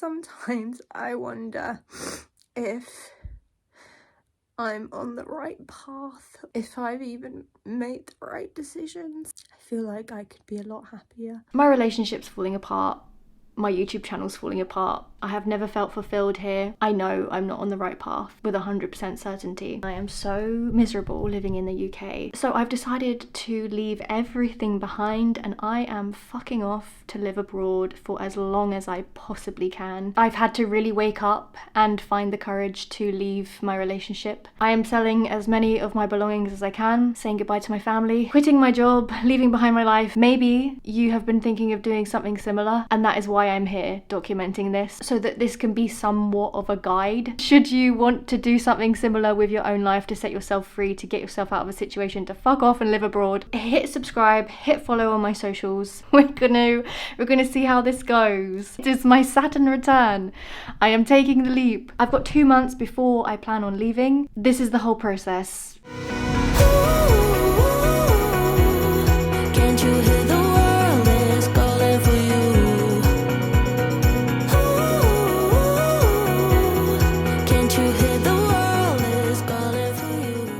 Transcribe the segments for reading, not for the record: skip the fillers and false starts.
Sometimes I wonder if I'm on the right path, if I've even made the right decisions. I feel like I could be a lot happier. My relationship's falling apart. My YouTube channel's falling apart. I have never felt fulfilled here. I know I'm not on the right path with 100% certainty. I am so miserable living in the UK. So I've decided to leave everything behind and I am fucking off to live abroad for as long as I possibly can. I've had to really wake up and find the courage to leave my relationship. I am selling as many of my belongings as I can, saying goodbye to my family, quitting my job, leaving behind my life. Maybe you have been thinking of doing something similar, and that is why I'm here documenting this, so that this can be somewhat of a guide. Should you want to do something similar with your own life to set yourself free, to get yourself out of a situation, to fuck off and live abroad, hit subscribe, hit follow on my socials. We're gonna see how this goes. It is my Saturn return. I am taking the leap. I've got 2 months before I plan on leaving. This is the whole process. Can't you hear the world is calling for you? Can't you hear the world is calling for you?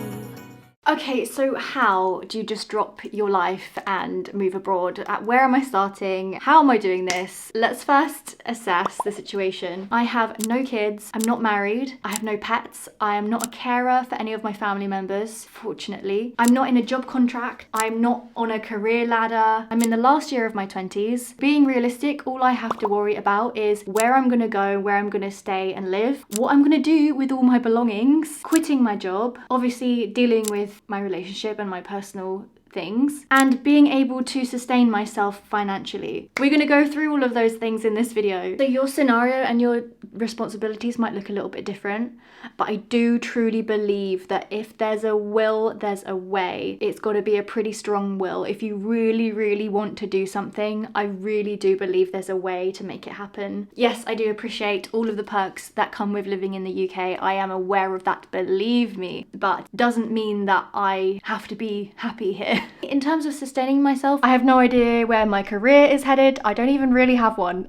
Okay, so how do you just drop your life and move abroad? Where am I starting? How am I doing this? Let's first assess the situation. I have no kids. I'm not married. I have no pets. I am not a carer for any of my family members, fortunately. I'm not in a job contract. I'm not on a career ladder. I'm in the last year of my 20s. Being realistic, all I have to worry about is where I'm gonna go, where I'm gonna stay and live, what I'm gonna do with all my belongings, quitting my job, obviously dealing with my relationship and my personal things, and being able to sustain myself financially. We're going to go through all of those things in this video. So your scenario and your responsibilities might look a little bit different, but I do truly believe that if there's a will, there's a way. It's got to be a pretty strong will. If you really, really want to do something, I really do believe there's a way to make it happen. Yes, I do appreciate all of the perks that come with living in the UK. I am aware of that, believe me, but doesn't mean that I have to be happy here. In terms of sustaining myself, I have no idea where my career is headed. I don't even really have one.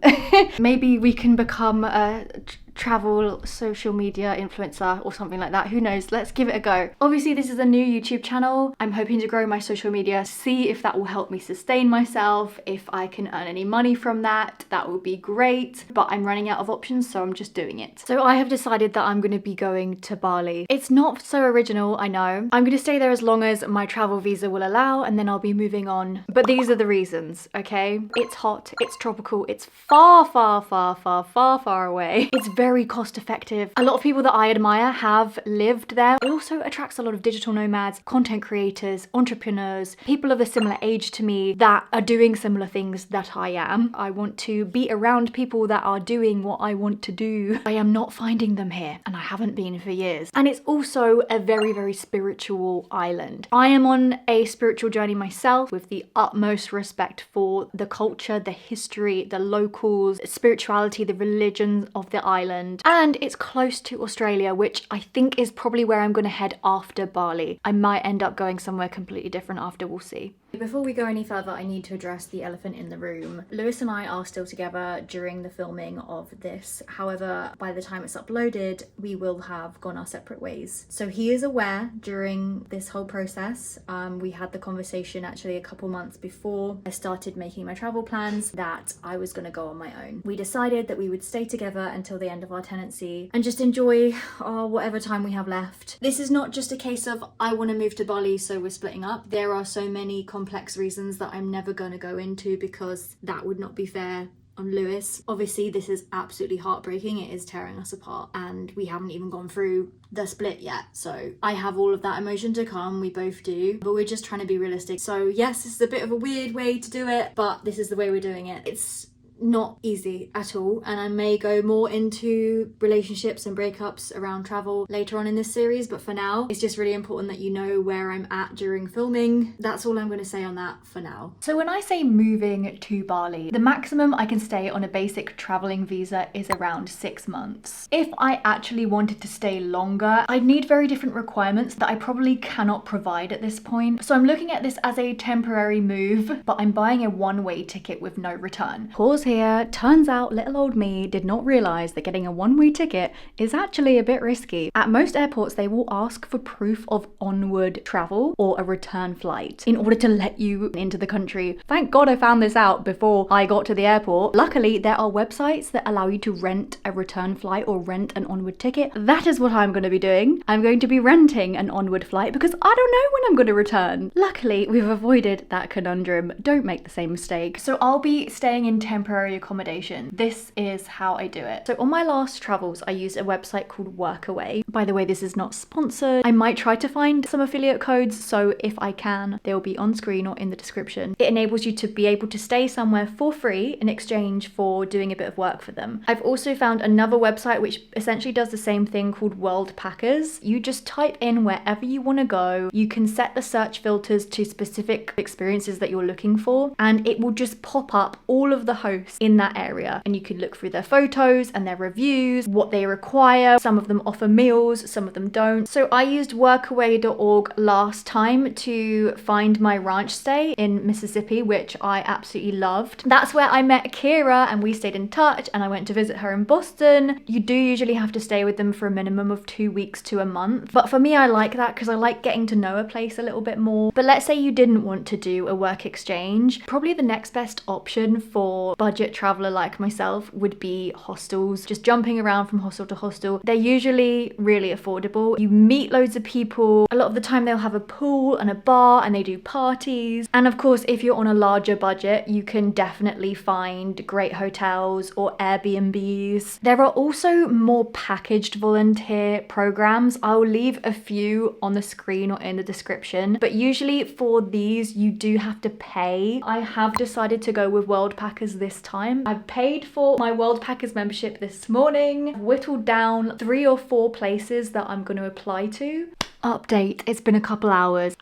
Maybe we can become a travel social media influencer or something like that. Who knows? Let's give it a go. Obviously, this is a new YouTube channel. I'm hoping to grow my social media, see if that will help me sustain myself. If I can earn any money from that, that would be great. But I'm running out of options, so I'm just doing it. So I have decided that I'm going to be going to Bali. It's not so original, I know. I'm going to stay there as long as my travel visa will allow, and then I'll be moving on. But these are the reasons, okay? It's hot, it's tropical, it's far, far, far, far, far, far away. It's very cost effective. A lot of people that I admire have lived there. It also attracts a lot of digital nomads, content creators, entrepreneurs, people of a similar age to me that are doing similar things that I am. I want to be around people that are doing what I want to do. I am not finding them here, and I haven't been for years. And it's also a very, very spiritual island. I am on a spiritual journey myself with the utmost respect for the culture, the history, the locals, spirituality, the religion of the island. And it's close to Australia, which I think is probably where I'm going to head after Bali. I might end up going somewhere completely different after, we'll see. Before we go any further, I need to address the elephant in the room. Lewis and I are still together during the filming of this. However, by the time it's uploaded, we will have gone our separate ways. So he is aware during this whole process. We had the conversation actually a couple months before I started making my travel plans that I was going to go on my own. We decided that we would stay together until the end of our tenancy and just enjoy whatever time we have left. This is not just a case of I want to move to Bali, so we're splitting up. There are so many complex reasons that I'm never going to go into because that would not be fair on Lewis. Obviously, this is absolutely heartbreaking. It is tearing us apart, and we haven't even gone through the split yet. So I have all of that emotion to come. We both do, but we're just trying to be realistic. So yes, this is a bit of a weird way to do it, but this is the way we're doing it. It's not easy at all, and I may go more into relationships and breakups around travel later on in this series, but for now it's just really important that you know where I'm at during filming. That's all I'm going to say on that for now. So when I say moving to Bali, the maximum I can stay on a basic traveling visa is around 6 months. If I actually wanted to stay longer, I'd need very different requirements that I probably cannot provide at this point. So I'm looking at this as a temporary move, but I'm buying a one-way ticket with no return. Pause here clear. Turns out little old me did not realise that getting a one-way ticket is actually a bit risky. At most airports, they will ask for proof of onward travel or a return flight in order to let you into the country. Thank God I found this out before I got to the airport. Luckily, there are websites that allow you to rent a return flight or rent an onward ticket. That is what I'm going to be doing. I'm going to be renting an onward flight because I don't know when I'm going to return. Luckily, we've avoided that conundrum. Don't make the same mistake. So I'll be staying in temporary accommodation. This is how I do it. So on my last travels, I used a website called Workaway. By the way, this is not sponsored. I might try to find some affiliate codes, so if I can, they'll be on screen or in the description. It enables you to be able to stay somewhere for free in exchange for doing a bit of work for them. I've also found another website which essentially does the same thing called World Packers. You just type in wherever you want to go. You can set the search filters to specific experiences that you're looking for, and it will just pop up all of the hosts in that area, and you can look through their photos and their reviews, what they require. Some of them offer meals, some of them don't. So I used workaway.org last time to find my ranch stay in Mississippi, which I absolutely loved. That's where I met Kira and we stayed in touch, and I went to visit her in Boston. You do usually have to stay with them for a minimum of 2 weeks to a month, but for me I like that because I like getting to know a place a little bit more. But let's say you didn't want to do a work exchange, probably the next best option for budget traveler like myself would be hostels. Just jumping around from hostel to hostel. They're usually really affordable. You meet loads of people. A lot of the time they'll have a pool and a bar and they do parties. And of course, if you're on a larger budget, you can definitely find great hotels or Airbnbs. There are also more packaged volunteer programs. I'll leave a few on the screen or in the description, but usually for these you do have to pay. I have decided to go with World Packers this time. I've paid for my World Packers membership this morning. I've whittled down 3 or 4 places that I'm going to apply to. Update, it's been a couple hours.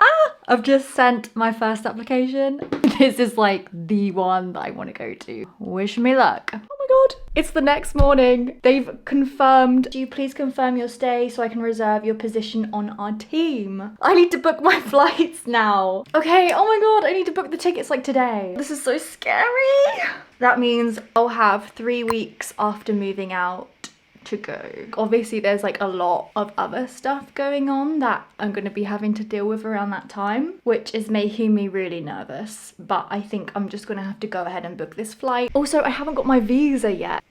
I've just sent my first application. This is like the one that I want to go to. Wish me luck. Oh my god, it's the next morning. They've confirmed. Do you please confirm your stay so I can reserve your position on our team? I need to book my flights now. Okay, oh my god, I need to book the tickets like today. This is so scary. That means I'll have 3 weeks after moving out to go. Obviously there's like a lot of other stuff going on that I'm going to be having to deal with around that time, which is making me really nervous, but I think I'm just going to have to go ahead and book this flight. Also, I haven't got my visa yet.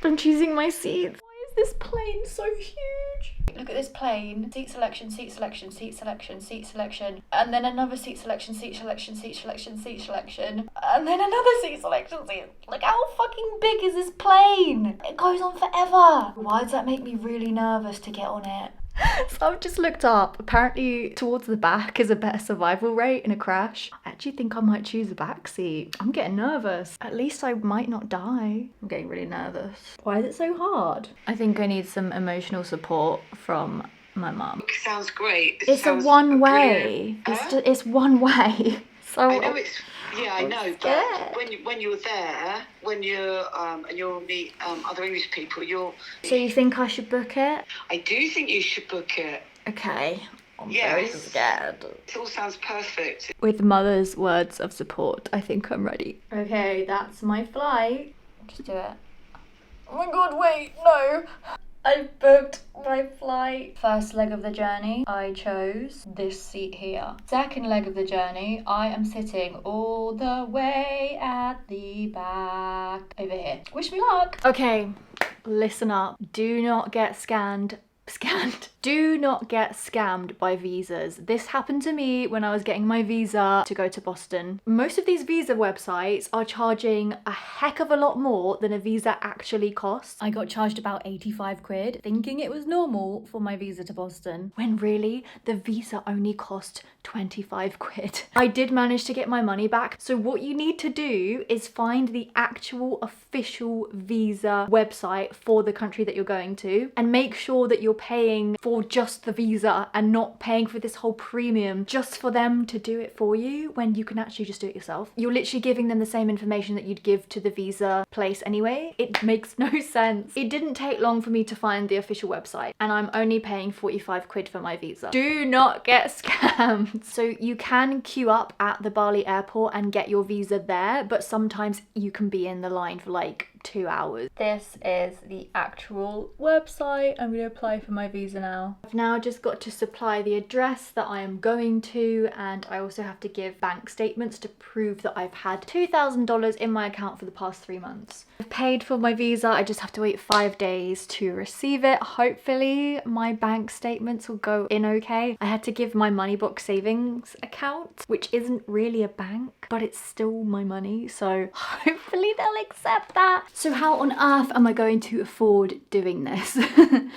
I'm choosing my seats. Why is this plane so huge? Look at this plane. Seat selection, seat selection, seat selection, seat selection, and then another seat selection, seat selection, seat selection, seat selection, and then another seat selection, seat. Like, how fucking big is this plane? It goes on forever. Why does that make me really nervous to get on it? So I've just looked up. Apparently towards the back is a better survival rate in a crash. I actually think I might choose the back seat. I'm getting nervous. At least I might not die. I'm getting really nervous. Why is it so hard? I think I need some emotional support from my mum. Sounds great. It's a one way. It's one way. So I know it's. Yeah, I know, scared. but when you're there, when you're and you'll meet other English people, So you think I should book it? I do think you should book it. Okay. I'm very Yes. scared. It all sounds perfect. With mother's words of support, I think I'm ready. Okay, that's my flight. Just do it. Oh my god, wait, no. I've booked my flight. First leg of the journey, I chose this seat here. Second leg of the journey, I am sitting all the way at the back. Over here. Wish me luck. Okay, listen up. Do not get scammed. Do not get scammed by visas. This happened to me when I was getting my visa to go to Boston. Most of these visa websites are charging a heck of a lot more than a visa actually costs. I got charged about 85 quid thinking it was normal for my visa to Boston, when really the visa only cost 25 quid. I did manage to get my money back. So what you need to do is find the actual official visa website for the country that you're going to and make sure that you're you're paying for just the visa and not paying for this whole premium just for them to do it for you when you can actually just do it yourself. You're literally giving them the same information that you'd give to the visa place anyway. It makes no sense. It didn't take long for me to find the official website, and I'm only paying 45 quid for my visa. Do not get scammed. So you can queue up at the Bali airport and get your visa there, but sometimes you can be in the line for like 2 hours. This is the actual website. I'm going to apply for my visa now. I've now just got to supply the address that I am going to, and I also have to give bank statements to prove that I've had $2,000 in my account for the past 3 months. I've paid for my visa. I just have to wait 5 days to receive it. Hopefully my bank statements will go in okay. I had to give my money box savings account, which isn't really a bank, but it's still my money, so hopefully they'll accept that. So how on earth am I going to afford doing this?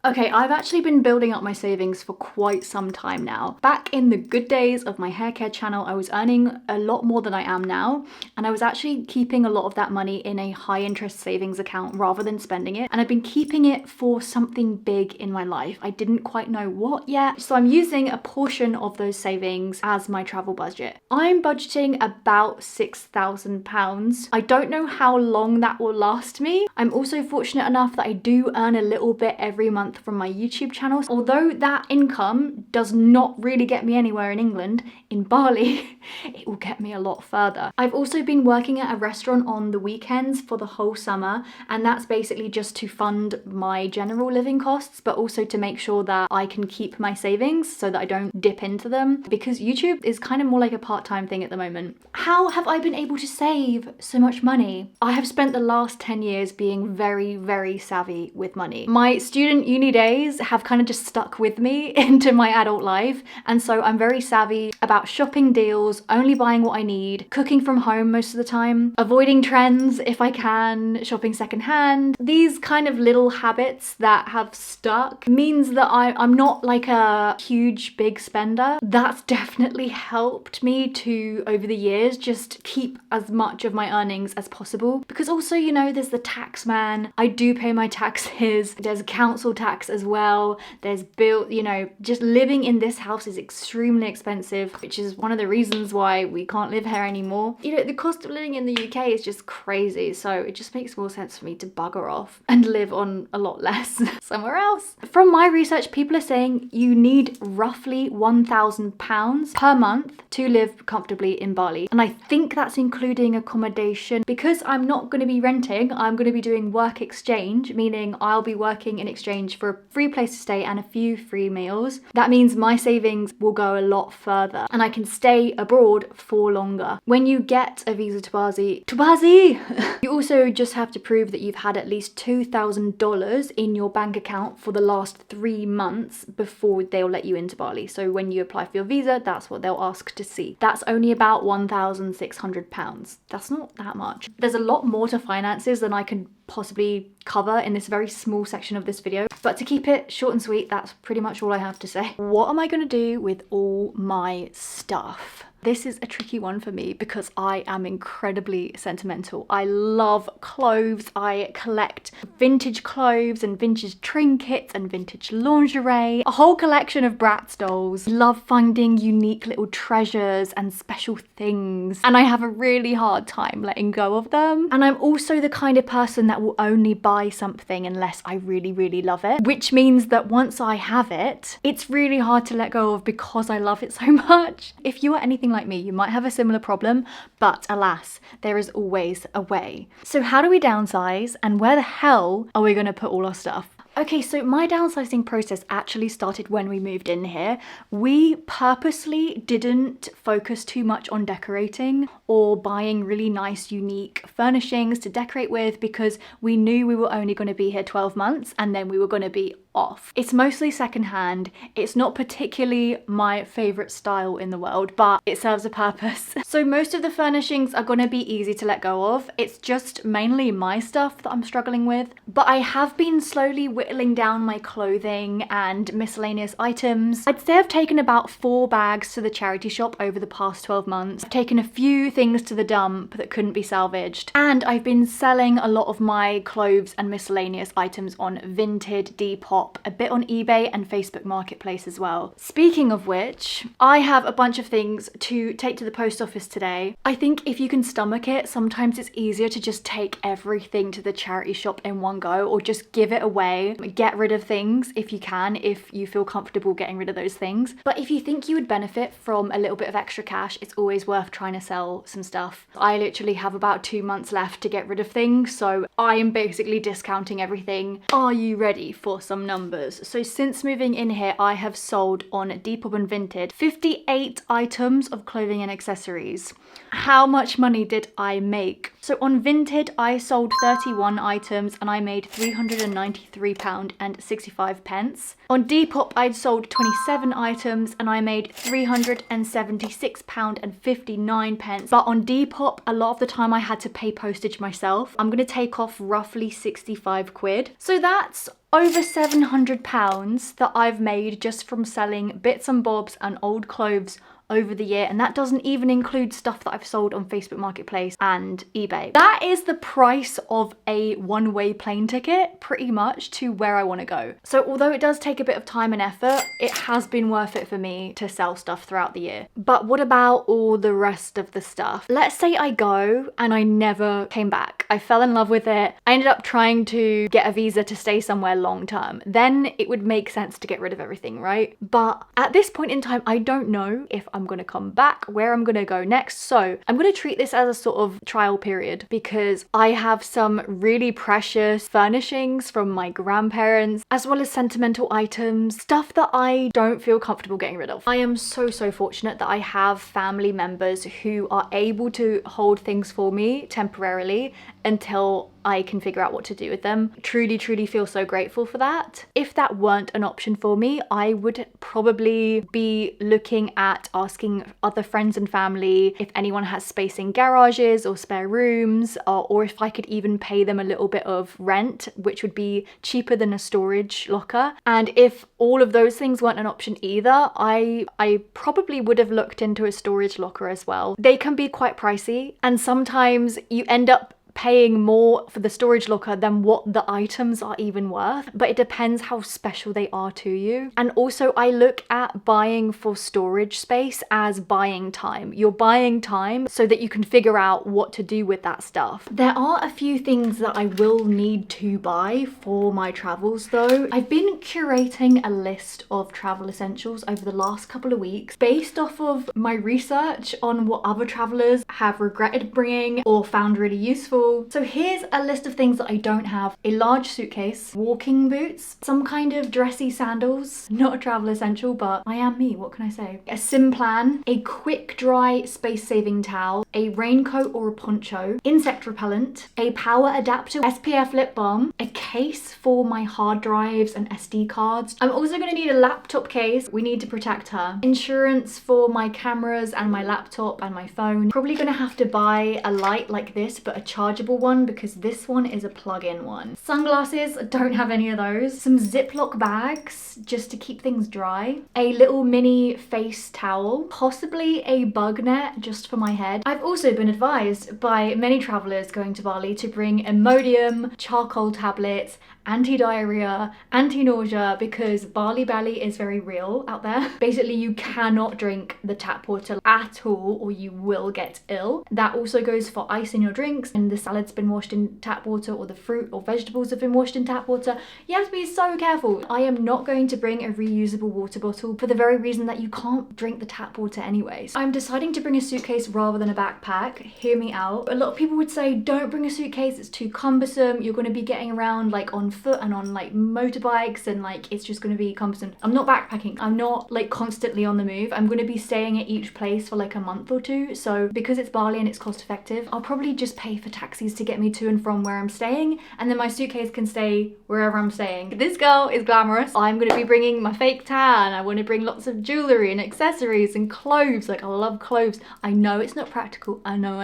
Okay, I've actually been building up my savings for quite some time now. Back in the good days of my hair care channel, I was earning a lot more than I am now, and I was actually keeping a lot of that money in a high interest savings account rather than spending it, and I've been keeping it for something big in my life. I didn't quite know what yet, so I'm using a portion of those savings as my travel budget. I'm budgeting about £6,000. I don't know how long that will last me. I'm also fortunate enough that I do earn a little bit every month from my YouTube channel. Although that income does not really get me anywhere in England, in Bali, it will get me a lot further. I've also been working at a restaurant on the weekends for the whole summer, and that's basically just to fund my general living costs, but also to make sure that I can keep my savings so that I don't dip into them, because YouTube is kind of more like a part-time thing at the moment. How have I been able to save so much money? I have spent the last 10 years being very, very savvy with money. My student uni days have kind of just stuck with me into my adult life, and so I'm very savvy about shopping deals, only buying what I need, cooking from home most of the time, avoiding trends if I can, shopping secondhand. These kind of little habits that have stuck means that I'm not like a huge big spender. That's definitely helped me to, over the years, just keep as much of my earnings as possible, because also, you know, there's the tax man. I do pay my taxes. There's council tax as well. There's bill, you know, just living in this house is extremely expensive, which is one of the reasons why we can't live here anymore. You know, the cost of living in the UK is just crazy, so it just makes more sense for me to bugger off and live on a lot less somewhere else. From my research, people are saying you need roughly £1,000 per month to live comfortably in Bali, and I think that's including accommodation. Because I'm not going to be renting, I'm going to be doing work exchange, meaning I'll be working in exchange for a free place to stay and a few free meals. That means my savings will go a lot further and I can stay abroad for longer. When you get a visa to Bali, you also just have to prove that you've had at least $2,000 in your bank account for the last 3 months before they'll let you into Bali. So when you apply for your visa, that's what they'll ask to see. That's only about £1,600. That's not that much. There's a lot more to finances than I can possibly cover in this very small section of this video, but to keep it short and sweet, that's pretty much all I have to say. What am I going to do with all my stuff? This is a tricky one for me because I am incredibly sentimental. I love clothes. I collect vintage clothes and vintage trinkets and vintage lingerie, a whole collection of Bratz dolls. Love finding unique little treasures and special things, and I have a really hard time letting go of them. And I'm also the kind of person that will only buy something unless I really, really love it, which means that once I have it, it's really hard to let go of because I love it so much. If you are anything like me, you might have a similar problem, but alas, there is always a way. So how do we downsize, and where the hell are we going to put all our stuff? Okay, so my downsizing process actually started when we moved in here. We purposely didn't focus too much on decorating or buying really nice, unique furnishings to decorate with because we knew we were only going to be here 12 months and then we were going to be off. It's mostly secondhand. It's not particularly my favorite style in the world, but it serves a purpose. So most of the furnishings are going to be easy to let go of. It's just mainly my stuff that I'm struggling with, but I have been slowly whittling down my clothing and miscellaneous items. I'd say I've taken about 4 bags to the charity shop over the past 12 months. I've taken a few things to the dump that couldn't be salvaged, and I've been selling a lot of my clothes and miscellaneous items on Vinted, Depop, Depop, a bit on eBay and Facebook Marketplace as well. Speaking of which, I have a bunch of things to take to the post office today. I think if you can stomach it, sometimes it's easier to just take everything to the charity shop in one go, or just give it away. Get rid of things if you can, if you feel comfortable getting rid of those things. But if you think you would benefit from a little bit of extra cash, it's always worth trying to sell some stuff. I literally have about 2 months left to get rid of things, so I am basically discounting everything. Are you ready for some numbers? So since moving in here, I have sold on Depop and Vinted 58 items of clothing and accessories. How much money did I make? So on Vinted, I sold 31 items and I made £393.65. On Depop, I'd sold 27 items and I made £376.59. But on Depop, a lot of the time I had to pay postage myself. I'm gonna take off roughly 65 quid. So that's over £700 that I've made just from selling bits and bobs and old clothes over the year, and that doesn't even include stuff that I've sold on Facebook Marketplace and eBay. That is the price of a one-way plane ticket, pretty much, to where I want to go. So although it does take a bit of time and effort, it has been worth it for me to sell stuff throughout the year. But what about all the rest of the stuff? Let's say I go and I never came back. I fell in love with it. I ended up trying to get a visa to stay somewhere long term. Then it would make sense to get rid of everything, right? But at this point in time, I don't know if I'm going to come back, where I'm going to go next. So I'm going to treat this as a sort of trial period, because I have some really precious furnishings from my grandparents, as well as sentimental items, stuff that I don't feel comfortable getting rid of. I am so fortunate that I have family members who are able to hold things for me temporarily until I can figure out what to do with them. Truly feel so grateful for that. If that weren't an option for me, I would probably be looking at asking other friends and family if anyone has space in garages or spare rooms, or if I could even pay them a little bit of rent, which would be cheaper than a storage locker. And if all of those things weren't an option either, I probably would have looked into a storage locker as well. They can be quite pricey, and sometimes you end up paying more for the storage locker than what the items are even worth, but it depends how special they are to you. And also I look at buying for storage space as buying time. You're buying time so that you can figure out what to do with that stuff. There are a few things that I will need to buy for my travels though. I've been curating a list of travel essentials over the last couple of weeks based off of my research on what other travelers have regretted bringing or found really useful. So here's a list of things that I don't have. A large suitcase, walking boots, some kind of dressy sandals, not a travel essential, but I am me, what can I say? A sim plan, a quick dry space saving towel, a raincoat or a poncho, insect repellent, a power adapter, SPF lip balm, a case for my hard drives and SD cards. I'm also going to need a laptop case. We need to protect her. Insurance for my cameras and my laptop and my phone. Probably going to have to buy a light like this, but a chargeable one, because this one is a plug-in one. Sunglasses, don't have any of those. Some Ziploc bags just to keep things dry. A little mini face towel, possibly a bug net just for my head. I've also been advised by many travelers going to Bali to bring Imodium, charcoal tablets, anti-diarrhea, anti-nausea, because Bali belly is very real out there. Basically, you cannot drink the tap water at all or you will get ill. That also goes for ice in your drinks, and the salad's been washed in tap water, or the fruit or vegetables have been washed in tap water. You have to be so careful. I am not going to bring a reusable water bottle for the very reason that you can't drink the tap water anyways. I'm deciding to bring a suitcase rather than a backpack. Hear me out. A lot of people would say don't bring a suitcase, it's too cumbersome, you're going to be getting around like on foot and on like motorbikes, and like it's just going to be cumbersome. I'm not backpacking. I'm not like constantly on the move. I'm going to be staying at each place for like a month or two. So because it's Bali and it's cost effective, I'll probably just pay for taxis to get me to and from where I'm staying, and then my suitcase can stay wherever I'm staying. This girl is glamorous. I'm going to be bringing my fake tan. I want to bring lots of jewelry and accessories and clothes. Like I love clothes. I know it's not practical. I know.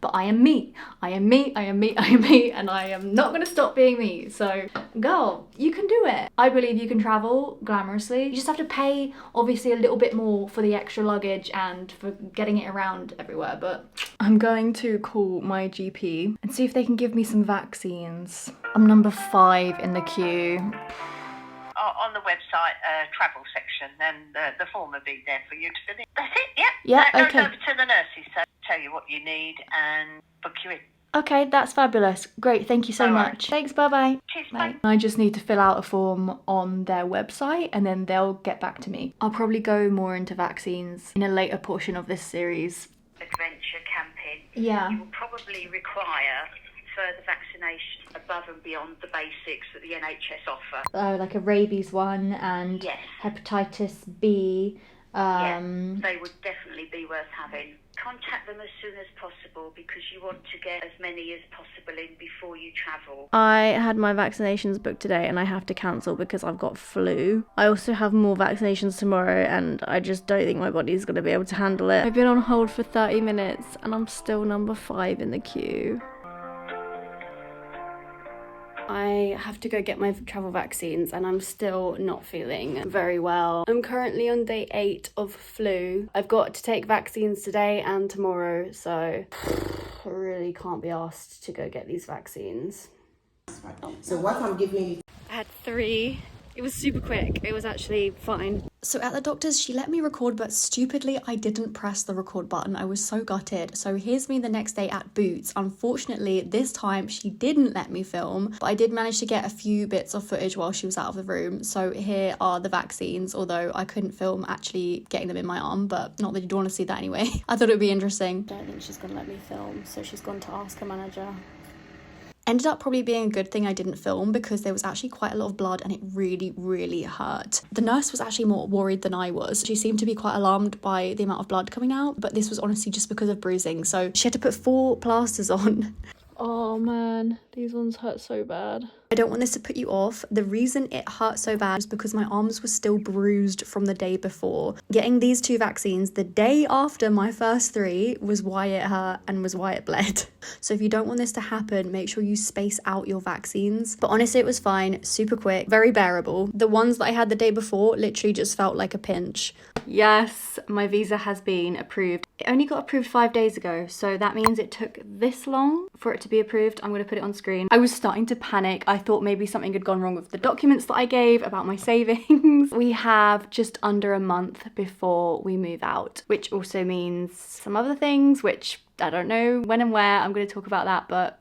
But I am me. I am me, and I am not going to stop being me. So girl, you can do it. I believe you can travel glamorously. You just have to pay obviously a little bit more for the extra luggage and for getting it around everywhere. But I'm going to call my GP and see if they can give me some vaccines. I'm number 5 in the queue. on the website travel section, then the form will be there for you to fill in. That's it, yeah. Yeah, That okay. goes over to the nurses, so tell you what you need and book you in. Okay, that's fabulous. Great, thank you so All much. right. Thanks, bye-bye. Cheers, Bye. bye. I just need to fill out a form on their website and then they'll get back to me. I'll probably go more into vaccines in a later portion of this series. Adventure camping. Yeah. You will probably require further vaccination above and beyond the basics that the NHS offer. Like a rabies one and Yes. hepatitis B. They would definitely be worth having. Contact them as soon as possible because you want to get as many as possible in before you travel. I had my vaccinations booked today and I have to cancel because I've got flu. I also have more vaccinations tomorrow and I just don't think my body's going to be able to handle it. I've been on hold for 30 minutes and I'm still number 5 in the queue. I have to go get my travel vaccines and I'm still not feeling very well. I'm currently on day 8 of flu. I've got to take vaccines today and tomorrow, so I really can't be asked to go get these vaccines. So what I'm giving you. I had 3. It was super quick. It was actually fine. So at the doctor's, she let me record, but stupidly, I didn't press the record button. I was so gutted. So here's me the next day at Boots. Unfortunately, this time she didn't let me film, but I did manage to get a few bits of footage while she was out of the room. So here are the vaccines, although I couldn't film actually getting them in my arm, but not that you'd want to see that anyway. I thought it would be interesting. I don't think she's going to let me film, so she's gone to ask her manager. Ended up probably being a good thing I didn't film because there was actually quite a lot of blood and it really, really hurt. The nurse was actually more worried than I was. She seemed to be quite alarmed by the amount of blood coming out, but this was honestly just because of bruising. So she had to put 4 plasters on. Oh man, these ones hurt so bad. I don't want this to put you off. The reason it hurt so bad is because my arms were still bruised from the day before. Getting these 2 vaccines the day after my first 3 was why it hurt and was why it bled. So if you don't want this to happen, make sure you space out your vaccines. But honestly, it was fine, super quick, very bearable. The ones that I had the day before literally just felt like a pinch. Yes, my visa has been approved. It only got approved 5 days ago, so that means it took this long for it to be approved. I'm going to put it on screen. I was starting to panic. I thought maybe something had gone wrong with the documents that I gave about my savings. We have just under a month before we move out, which also means some other things, which I don't know when and where. I'm going to talk about that, but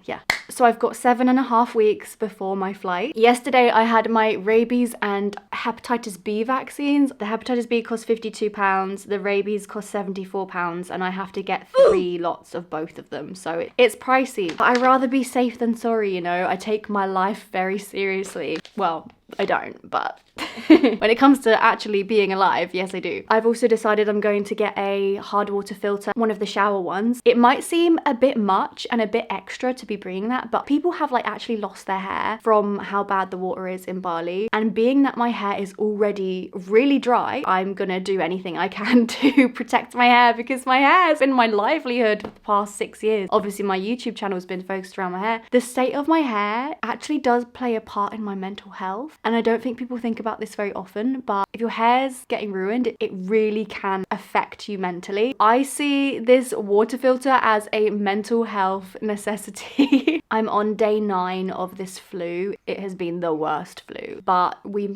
yeah. So I've got 7.5 weeks before my flight. Yesterday I had my rabies and hepatitis B vaccines. The hepatitis B cost £52, the rabies cost £74, and I have to get 3 lots of both of them. So it's pricey. But I'd rather be safe than sorry, you know. I take my life very seriously. Well, I don't, but when it comes to actually being alive, yes I do. I've also decided I'm going to get a hard water filter, one of the shower ones. It might seem a bit much and a bit extra to be bringing that, but people have like actually lost their hair from how bad the water is in Bali. And being that my hair is already really dry, I'm gonna do anything I can to protect my hair because my hair has been my livelihood for the past 6 years. Obviously my YouTube channel has been focused around my hair. The state of my hair actually does play a part in my mental health. And I don't think people think about this very often, but if your hair's getting ruined, it really can affect you mentally. I see this water filter as a mental health necessity. I'm on day 9 of this flu. It has been the worst flu, but we've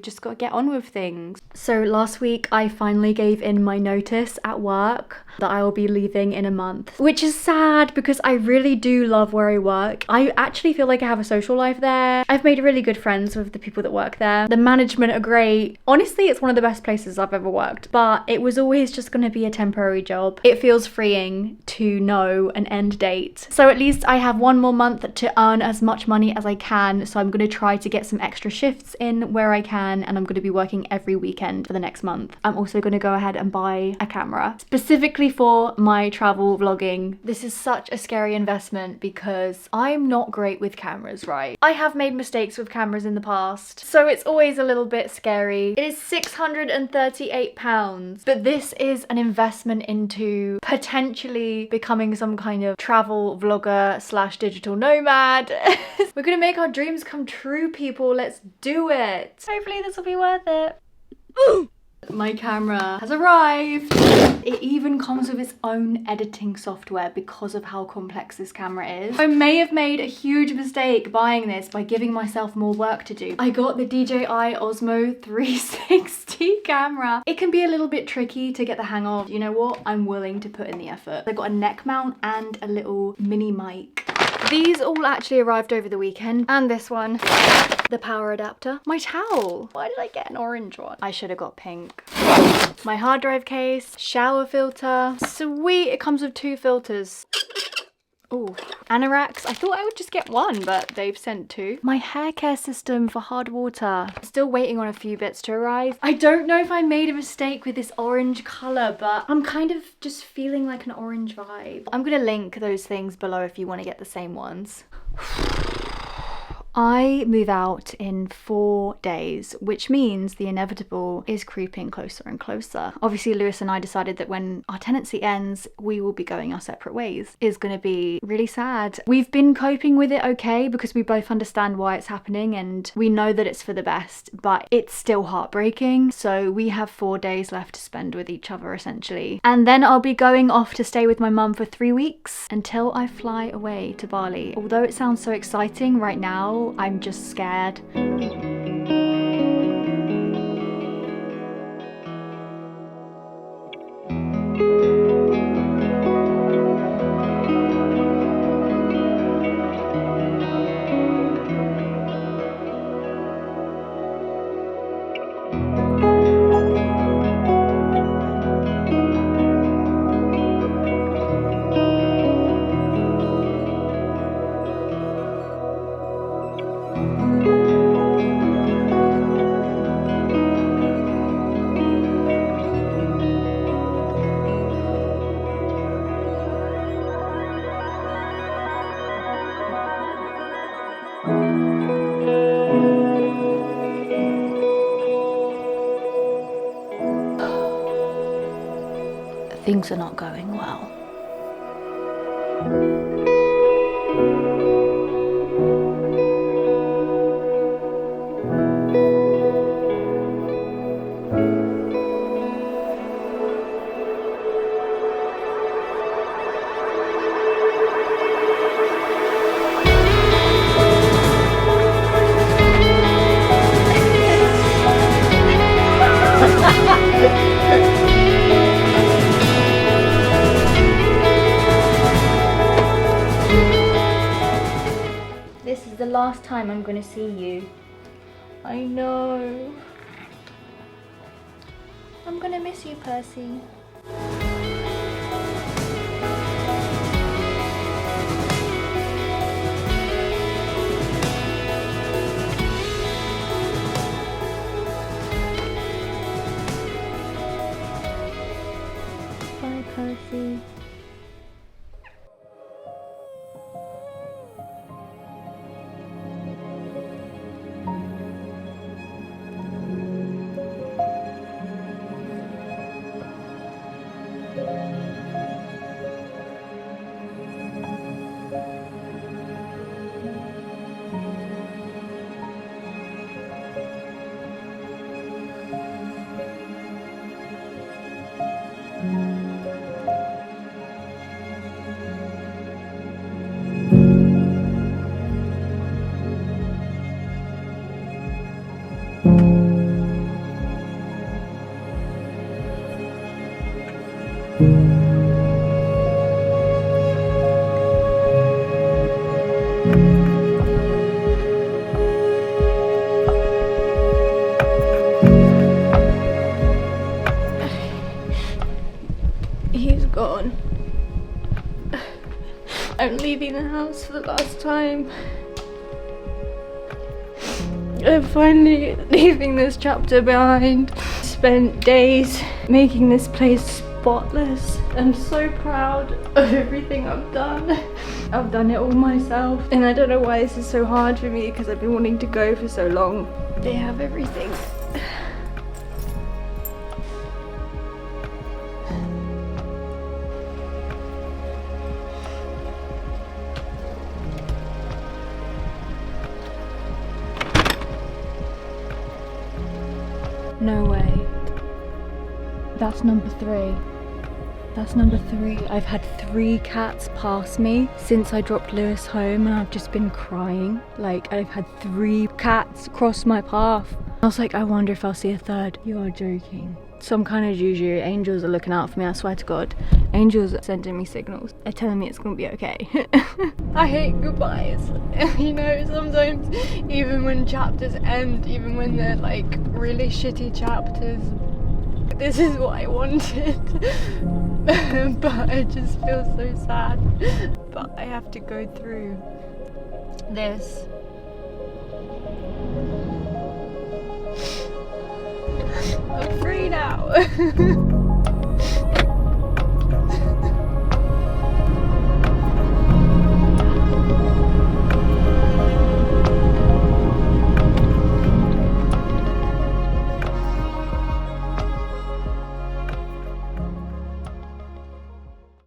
just got to get on with things. So last week I finally gave in my notice at work that I will be leaving in a month, which is sad because I really do love where I work. I actually feel like I have a social life there. I've made really good friends with the people that work there. The management are great. Honestly, it's one of the best places I've ever worked, but it was always just going to be a temporary job. It feels freeing to know an end date. So at least I have 1 more month to earn as much money as I can. So I'm going to try to get some extra shifts in where I can, and I'm going to be working every weekend for the next month. I'm also going to go ahead and buy a camera specifically for my travel vlogging. This is such a scary investment because I'm not great with cameras, right? I have made mistakes with cameras in the past, so it's always a little bit scary. It is £638, but this is an investment into potentially becoming some kind of travel vlogger / digital nomad. We're gonna make our dreams come true, people. Let's do it. Hopefully this will be worth it. My camera has arrived. It even comes with its own editing software because of how complex this camera is. I may have made a huge mistake buying this by giving myself more work to do. I got the DJI Osmo 360 camera. It can be a little bit tricky to get the hang of. You know what? I'm willing to put in the effort. I got a neck mount and a little mini mic. These all actually arrived over the weekend, and this one, the power adapter. My towel. Why did I get an orange one? I should have got pink. My hard drive case, shower filter. Sweet, it comes with 2 filters. Ooh, anoraks. I thought I would just get 1, but they've sent 2. My hair care system for hard water. Still waiting on a few bits to arrive. I don't know if I made a mistake with this orange colour, but I'm kind of just feeling like an orange vibe. I'm gonna link those things below if you want to get the same ones. I move out in 4 days, which means the inevitable is creeping closer and closer. Obviously, Lewis and I decided that when our tenancy ends, we will be going our separate ways. It's going to be really sad. We've been coping with it okay because we both understand why it's happening and we know that it's for the best, but it's still heartbreaking. So we have 4 days left to spend with each other essentially. And then I'll be going off to stay with my mum for 3 weeks until I fly away to Bali. Although it sounds so exciting right now, I'm just scared. Things are not going well. This is the last time I'm going to see you. I know. I'm going to miss you, Percy. Bye, Percy. He's gone. I'm leaving the house for the last time. I'm finally leaving this chapter behind. Spent days making this place spotless. I'm so proud of everything I've done. I've done it all myself, and I don't know why this is so hard for me because I've been wanting to go for so long. They have everything. No way. That's number 3. That's number 3. I've had 3 cats pass me since I dropped Lewis home, and I've just been crying. Like, I've had 3 cats cross my path. I was like, I wonder if I'll see a third. You are joking. Some kind of juju. Angels are looking out for me, I swear to God. Angels are sending me signals. They're telling me it's gonna be okay. I hate goodbyes. You know, sometimes even when chapters end, even when they're like really shitty chapters, this is what I wanted. But I just feel so sad. But I have to go through this. I'm free now.